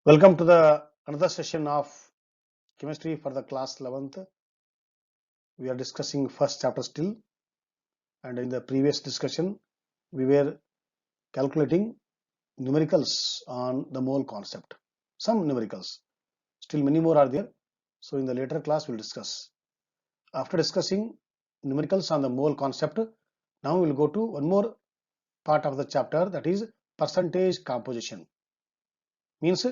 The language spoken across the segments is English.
Welcome to the another session of chemistry for the class 11th. We are discussing first chapter still, and in the previous discussion we were calculating numericals on the mole concept. Some numericals, still many more are there. So in the later class we'll discuss. After discussing numericals on the mole concept, now we'll go to one more part of the chapter, that is percentage composition. Means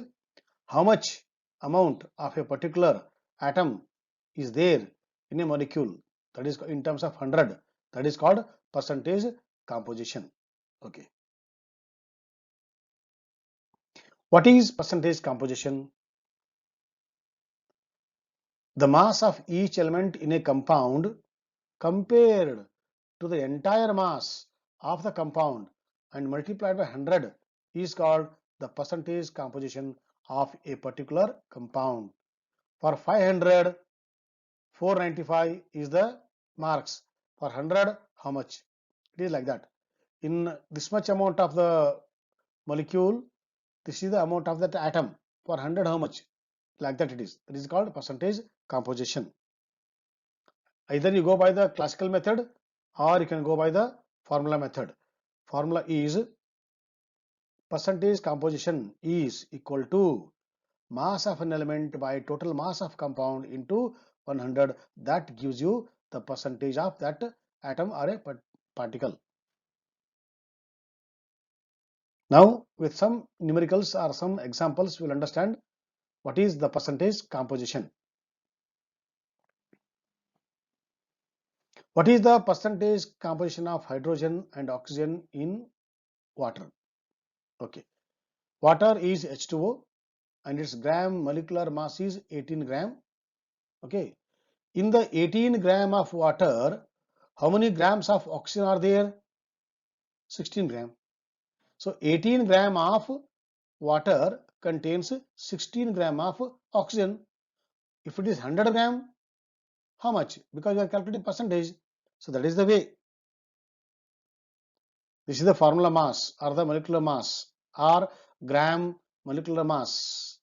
how much amount of a particular atom is there in a molecule, that is in terms of 100, that is called percentage composition. Okay, what is percentage composition? The mass of each element in a compound compared to the entire mass of the compound and multiplied by 100 is called the percentage composition of a particular compound. For 500, 495 is the marks. For 100, how much? It is like that. In this much amount of the molecule, this is the amount of that atom. For 100, how much? Like that it is. It is called percentage composition. Either you go by the classical method or you can go by the formula method. Formula is percentage composition is equal to mass of an element by total mass of compound into 100. That gives you the percentage of that atom or a particle. Now with some numericals or some examples we'll understand what is the percentage composition. What is the percentage composition of hydrogen and oxygen in water? Okay, water is H2O and its gram molecular mass is 18 gram. Okay, in the 18 gram of water, how many grams of oxygen are there? 16 gram. So 18 gram of water contains 16 gram of oxygen. If it is 100 gram, how much? Because we are calculating percentage. So that is the way. This is the formula mass or the molecular mass or gram molecular mass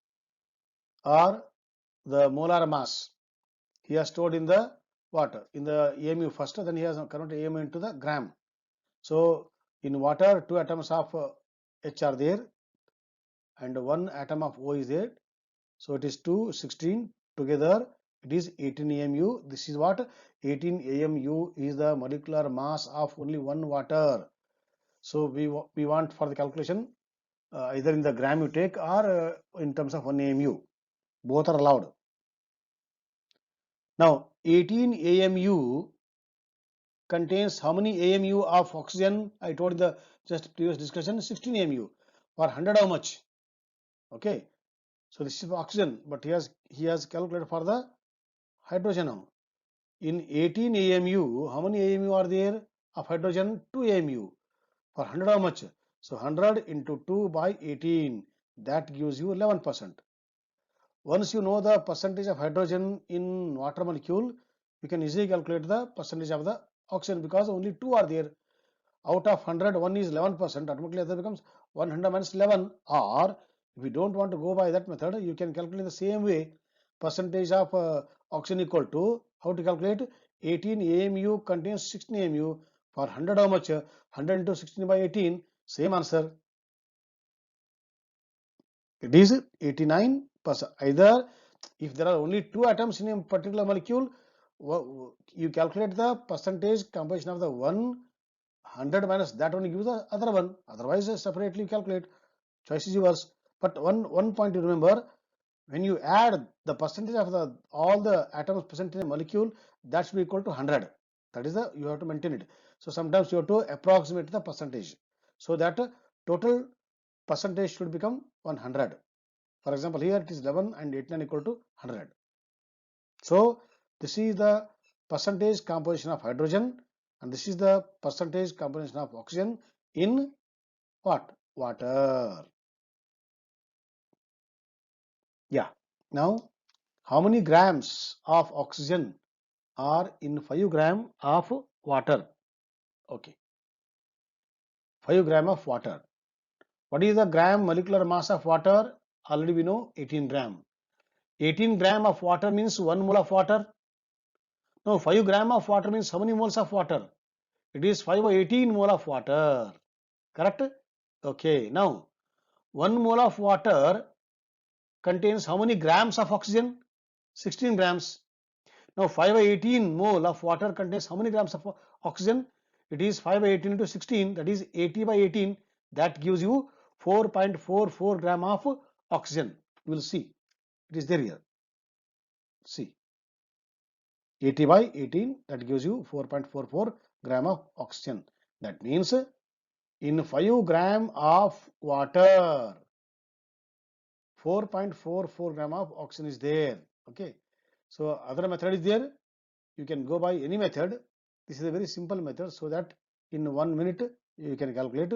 or the molar mass. He has stored in the water in the AMU first, then he has converted AMU into the gram. So in water, 2 atoms of H are there and 1 atom of O is there. So it is 2, 16 together. It is 18 AMU. This is what? 18 AMU is the molecular mass of only one water. So we want for the calculation either in the gram you take or in terms of 1 AMU. Both are allowed. Now 18 AMU contains how many AMU of oxygen? I told in the just previous discussion 16 AMU. For 100 how much? Okay. So this is for oxygen, but he has calculated for the hydrogen now. In 18 AMU, how many AMU are there of hydrogen? 2 AMU. For 100 how much? So 100 into 2 by 18, that gives you 11%. Once you know the percentage of hydrogen in water molecule, you can easily calculate the percentage of the oxygen because only 2 are there. Out of 100, 1 is 11%, automatically that becomes 100 minus 11. Or if you don't want to go by that method, you can calculate the same way. Percentage of oxygen equal to, how to calculate? 18 AMU contains 16 AMU. For 100 how much? 100 into 16 by 18, same answer. It is 89%. Either if there are only 2 atoms in a particular molecule, you calculate the percentage composition of the 100 minus that only gives the other one. Otherwise separately calculate. Choice is yours. But one point to remember, when you add the percentage of the all the atoms present in a molecule, that should be equal to 100. That is you have to maintain it. So sometimes you have to approximate the percentage so that total percentage should become 100. For example, here it is 11 and 89 equal to 100. So this is the percentage composition of hydrogen and this is the percentage composition of oxygen in what? Water. Yeah. Now, how many grams of oxygen are in 5 gram of water? Okay. 5 gram of water. What is the gram molecular mass of water? Already we know 18 gram. 18 gram of water means 1 mole of water. Now 5 gram of water means how many moles of water? It is 5 or 18 mole of water. Correct? Okay. Now 1 mole of water contains how many grams of oxygen? 16 grams. Now 5 by 18 mole of water contains how many grams of oxygen? It is 5 by 18 into 16, that is 80 by 18. That gives you 4.44 gram of oxygen. You will see. It is there here. See. 80 by 18, that gives you 4.44 gram of oxygen. That means in 5 gram of water, 4.44 gram of oxygen is there. Okay. So other method is there. You can go by any method. This is a very simple method, so that in 1 minute you can calculate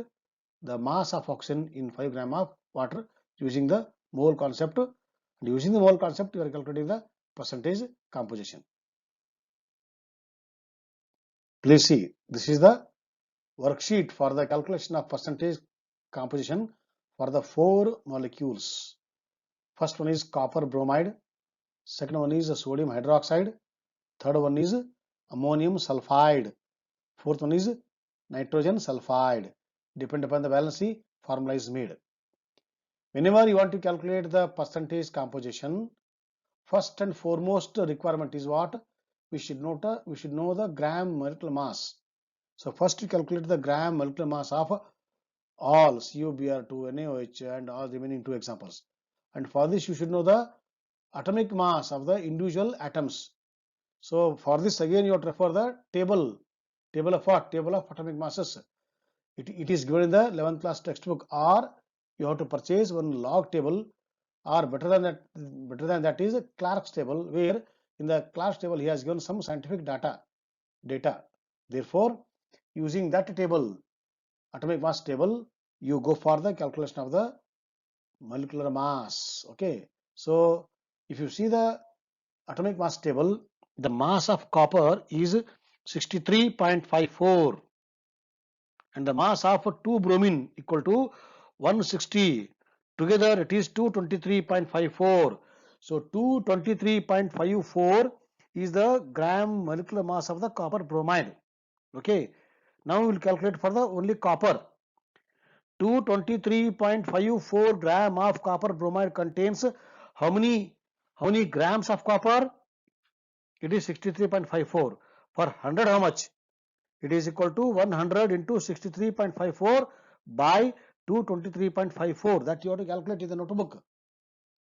the mass of oxygen in 5 gram of water using the mole concept. And using the mole concept, you are calculating the percentage composition. Please see, this is the worksheet for the calculation of percentage composition for the 4 molecules. First one is copper bromide, second one is sodium hydroxide, third one is ammonium sulfide, fourth one is nitrogen sulfide. Depend upon the valency, formula is made. Whenever you want to calculate the percentage composition, first and foremost requirement is what? We should know the gram molecular mass. So first you calculate the gram molecular mass of all CuBr2, NaOH and all remaining 2 examples. And for this you should know the atomic mass of the individual atoms. So for this again you have to refer the table of what? Table of atomic masses. It is given in the 11th class textbook, or you have to purchase one log table, or better than that is a Clark's table, where in the Clark's table he has given some scientific data. Therefore, using that table, atomic mass table, you go for the calculation of the molecular mass. Okay. So if you see the atomic mass table, the mass of copper is 63.54 and the mass of 2 bromine equal to 160. Together it is 223.54. So 223.54 is the gram molecular mass of the copper bromide. Okay. Now we will calculate for the only copper. 223.54 gram of copper bromide contains how many grams of copper? It is 63.54. For 100 how much? It is equal to 100 into 63.54 by 223.54. That you have to calculate in the notebook.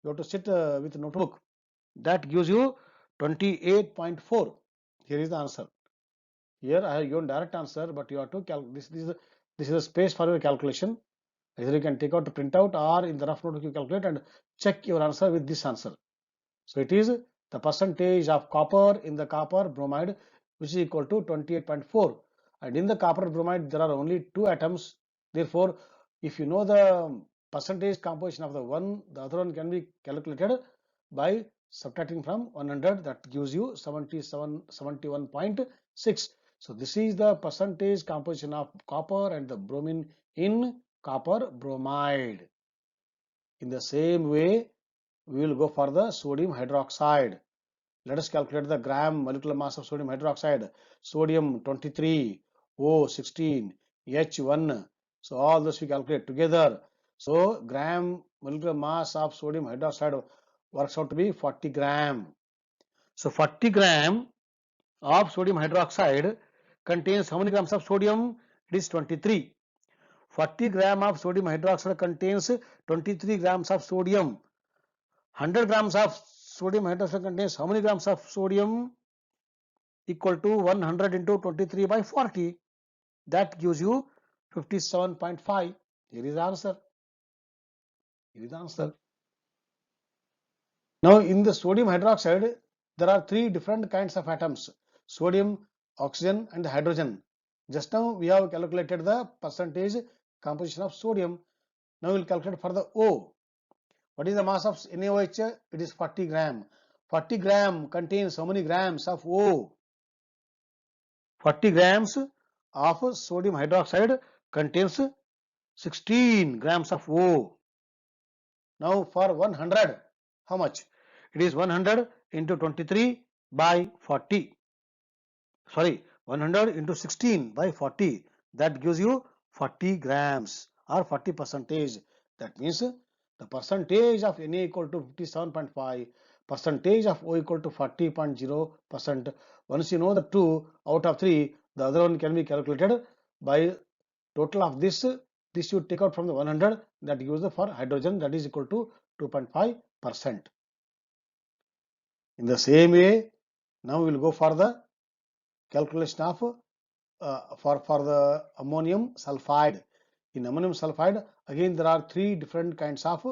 You have to sit with the notebook. That gives you 28.4. Here is the answer. Here I have given direct answer, but you have to calculate. This is a space for your calculation. Either you can take out the printout, or in the rough notebook you calculate and check your answer with this answer. So it is the percentage of copper in the copper bromide, which is equal to 28.4. And in the copper bromide there are only 2 atoms. Therefore, if you know the percentage composition of the one, the other one can be calculated by subtracting from 100. That gives you 71.6. So this is the percentage composition of copper and the bromine in copper bromide. In the same way, we will go for the sodium hydroxide. Let us calculate the gram molecular mass of sodium hydroxide. Sodium 23, O 16, H1. So all this we calculate together. So gram molecular mass of sodium hydroxide works out to be 40 gram. So 40 gram of sodium hydroxide contains how many grams of sodium? It is 23. 40 gram of sodium hydroxide contains 23 grams of sodium. 100 grams of sodium hydroxide contains how many grams of sodium? Equal to 100 into 23 by 40. That gives you 57.5. Here is the answer. Now in the sodium hydroxide, there are 3 different kinds of atoms: sodium, oxygen and hydrogen. Just now we have calculated the percentage composition of sodium. Now we will calculate for the O. What is the mass of NaOH? It is 40 gram. 40 gram contains how many grams of O? 40 grams of sodium hydroxide contains 16 grams of O. Now for 100, how much? It is 100 into 23 by 40. Sorry, 100 into 16 by 40. That gives you 40 grams or 40 percentage. That means the percentage of Na equal to 57.5, percentage of O equal to 40.0%. Once you know the two out of three, the other one can be calculated by total of this. This you take out from the 100, that gives the for hydrogen, that is equal to 2.5%. In the same way, now we will go for the calculation of for the ammonium sulfide. In ammonium sulfide, again there are three different kinds of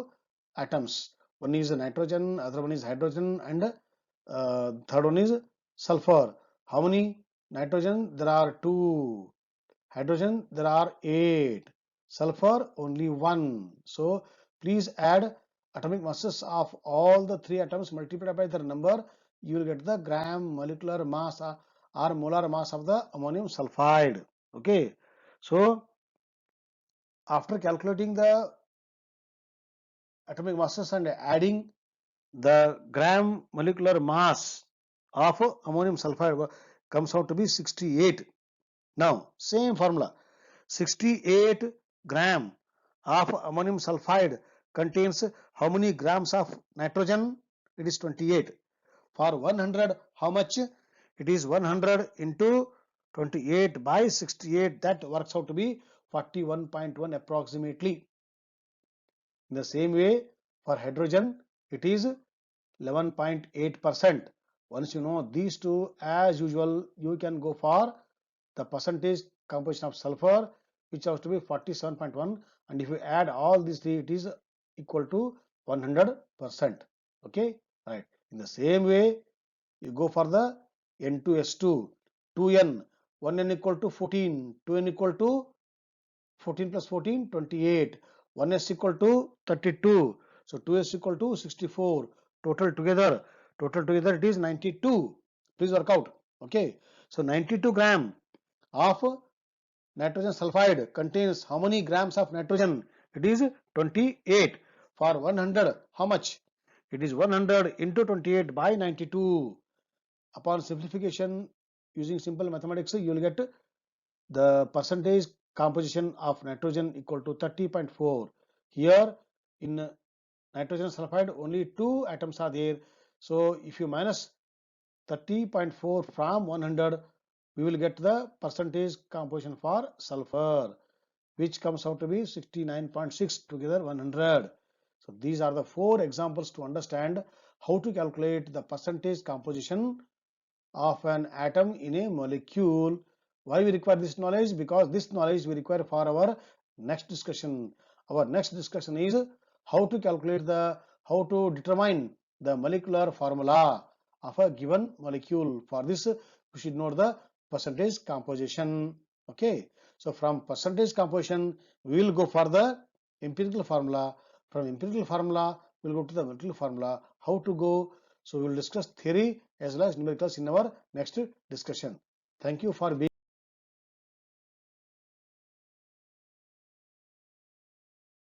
atoms. One is nitrogen, other one is hydrogen, and third one is sulfur. How many nitrogen? There are 2. Hydrogen there are 8. Sulfur only 1. So please add atomic masses of all the 3 atoms multiplied by their number. You will get the gram molecular mass or molar mass of the ammonium sulfide. Okay. So after calculating the atomic masses and adding the gram molecular mass of ammonium sulfide comes out to be 68. Now same formula, 68 gram of ammonium sulfide contains how many grams of nitrogen? It is 28. For 100, how much? It is 100 into 28 by 68. That works out to be 41.1 approximately. In the same way, for hydrogen, it is 11.8%. Once you know these two, as usual, you can go for the percentage composition of sulfur, which has to be 47.1, and if you add all these three, it is equal to 100%. Okay, right. In the same way, you go for the N2S2, 2N, 1N equal to 14, 2N equal to 14 plus 14, 28, 1S equal to 32, so 2S equal to 64, total together it is 92. Please work out. Okay, so 92 gram of nitrogen sulfide contains how many grams of nitrogen? It is 28. For 100, how much? It is 100 into 28 by 92. Upon simplification using simple mathematics, you will get the percentage composition of nitrogen equal to 30.4. Here in nitrogen sulfide only 2 atoms are there. So if you minus 30.4 from 100, we will get the percentage composition for sulfur, which comes out to be 69.6 together 100. So these are the 4 examples to understand how to calculate the percentage composition of an atom in a molecule. Why we require this knowledge? Because this knowledge we require for our next discussion. Our next discussion is how to calculate how to determine the molecular formula of a given molecule. For this, we should know the percentage composition. Okay, so from percentage composition, we will go for the empirical formula. From empirical formula, we will go to the molecular formula. How to go? So we will discuss theory as well as numericals in our next discussion. Thank you for being